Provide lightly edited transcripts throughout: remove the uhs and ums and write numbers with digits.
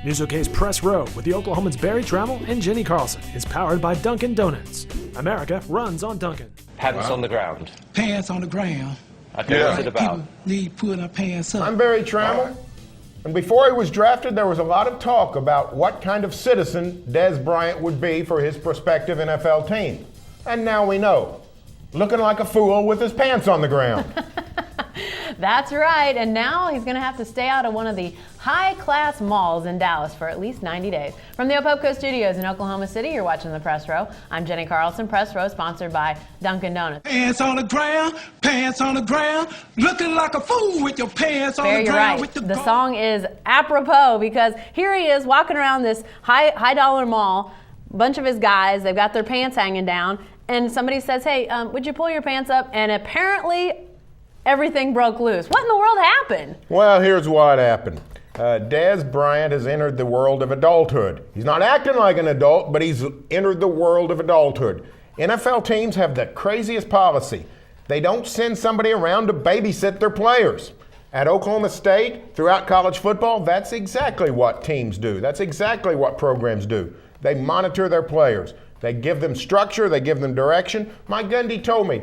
Musok's Press Row with the Oklahoman's Barry Tramel and Jenni Carlson is powered by Dunkin' Donuts. America runs on Dunkin'. Pants on the ground. Pants on the ground. Okay, what's it about? People need putting our pants up. I'm Barry Tramel, and before he was drafted, there was a lot of talk about what kind of citizen Dez Bryant would be for his prospective NFL team. And now we know. Looking like a fool with his pants on the ground. That's right, and now he's going to have to stay out of one of the high-class malls in Dallas for at least 90 days. From the Opopco Studios in Oklahoma City, you're watching The Press Row. I'm Jenni Carlson. Press Row sponsored by Dunkin' Donuts. Pants on the ground, looking like a fool with your pants on the ground. Right. With the song is apropos because here he is walking around this high-dollar mall, a bunch of his guys, they've got their pants hanging down, and somebody says, hey, would you pull your pants up? And apparently everything broke loose. What in the world happened? Well, here's what happened. Dez Bryant has entered the world of adulthood. He's not acting like an adult, but he's entered the world of adulthood. NFL teams have the craziest policy. They don't send somebody around to babysit their players. At Oklahoma State, throughout college football, that's exactly what teams do. That's exactly what programs do. They monitor their players. They give them structure, they give them direction. Mike Gundy told me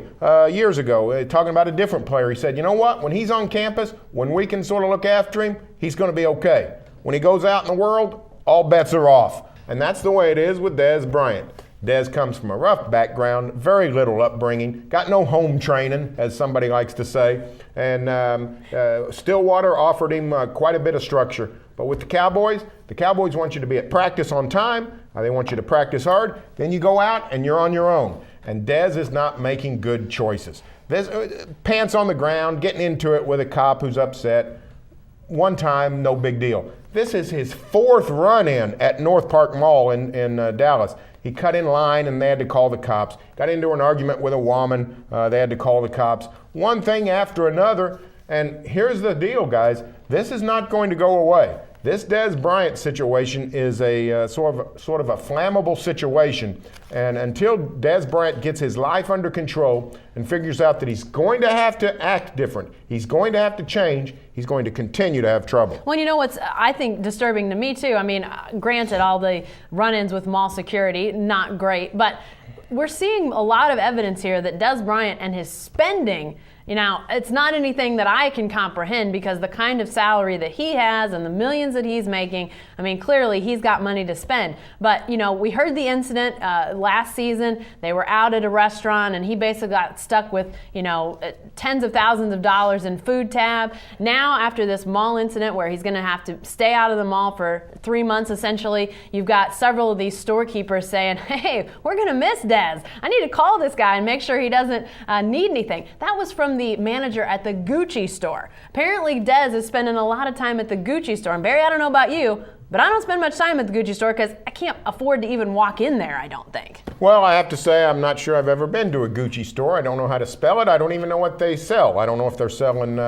years ago, talking about a different player, he said, you know what, when he's on campus, when we can sort of look after him, he's going to be okay. When he goes out in the world, all bets are off. And that's the way it is with Dez Bryant. Dez comes from a rough background, very little upbringing, got no home training, as somebody likes to say. And Stillwater offered him quite a bit of structure. But with the Cowboys want you to be at practice on time. They want you to practice hard. Then you go out and you're on your own. And Dez is not making good choices. There's pants on the ground, getting into it with a cop who's upset. One time, no big deal. This is his fourth run-in at North Park Mall in Dallas. He cut in line and they had to call the cops. Got into an argument with a woman. They had to call the cops. One thing after another. And here's the deal, guys. This is not going to go away. This Dez Bryant situation is a sort of a flammable situation. And until Dez Bryant gets his life under control and figures out that he's going to have to act different, he's going to have to change, he's going to continue to have trouble. Well, you know what's, I think, disturbing to me, too? I mean, granted, all the run-ins with mall security, not great. But we're seeing a lot of evidence here that Dez Bryant and his spending, you know, it's not anything that I can comprehend because the kind of salary that he has and the millions that he's making, I mean, clearly he's got money to spend. But, you know, we heard the incident last season. They were out at a restaurant and he basically got stuck with, you know, tens of thousands of dollars in food tab. Now, after this mall incident where he's going to have to stay out of the mall for 3 months, essentially, you've got several of these storekeepers saying, hey, we're going to miss Dez. I need to call this guy and make sure he doesn't need anything. That was from the manager at the Gucci store. Apparently, Dez is spending a lot of time at the Gucci store. And Barry, I don't know about you, but I don't spend much time at the Gucci store because I can't afford to even walk in there, I don't think. Well, I have to say I'm not sure I've ever been to a Gucci store. I don't know how to spell it. I don't even know what they sell. I don't know if they're selling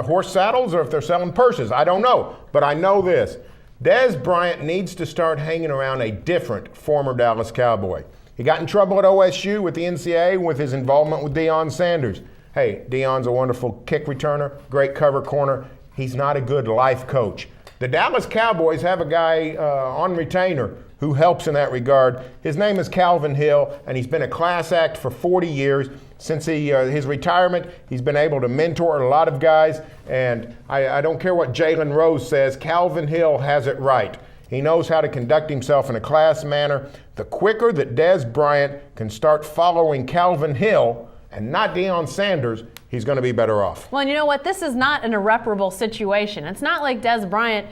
horse saddles or if they're selling purses. I don't know. But I know this. Dez Bryant needs to start hanging around a different former Dallas Cowboy. He got in trouble at OSU with the NCAA with his involvement with Deion Sanders. Hey, Deion's a wonderful kick returner, great cover corner. He's not a good life coach. The Dallas Cowboys have a guy on retainer who helps in that regard. His name is Calvin Hill, and he's been a class act for 40 years. Since his retirement, he's been able to mentor a lot of guys, and I don't care what Jalen Rose says, Calvin Hill has it right. He knows how to conduct himself in a class manner. The quicker that Dez Bryant can start following Calvin Hill and not Deion Sanders, he's going to be better off. Well, and you know what? This is not an irreparable situation. It's not like Dez Bryant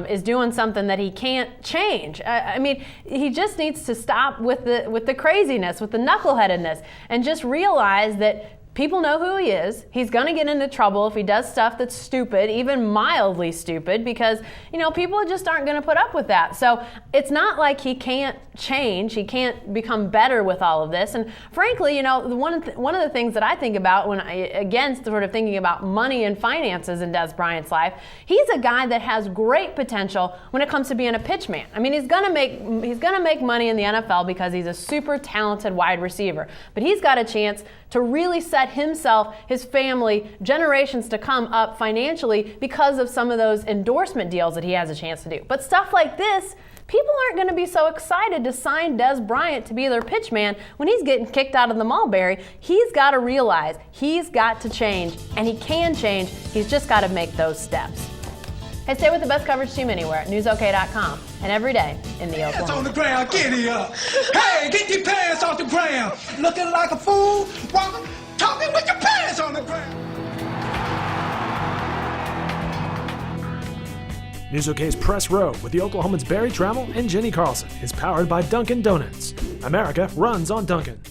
is doing something that he can't change. I mean, he just needs to stop with the craziness, with the knuckleheadedness, and just realize that people know who he is. He's going to get into trouble if he does stuff that's stupid, even mildly stupid, because, you know, people just aren't going to put up with that. So it's not like he can't change. He can't become better with all of this. And frankly, you know, one of the things that I think about when again, sort of thinking about money and finances in Dez Bryant's life, he's a guy that has great potential when it comes to being a pitchman. I mean, he's going to make money in the NFL because he's a super talented wide receiver. But he's got a chance to really set set himself, his family, generations to come up financially because of some of those endorsement deals that he has a chance to do. But stuff like this, people aren't going to be so excited to sign Dez Bryant to be their pitch man when he's getting kicked out of the Mulberry. He's got to realize he's got to change, and he can change. He's just got to make those steps. Hey, stay with the best coverage team anywhere at newsok.com and every day in the Pants on Oklahoma. the ground, giddy up. Hey, get your pants off the ground. Looking like a fool, walking, talking with your pants on the ground. News OK's Press Row with the Oklahoman's Barry Tramel and Jenni Carlson is powered by Dunkin' Donuts. America runs on Dunkin'.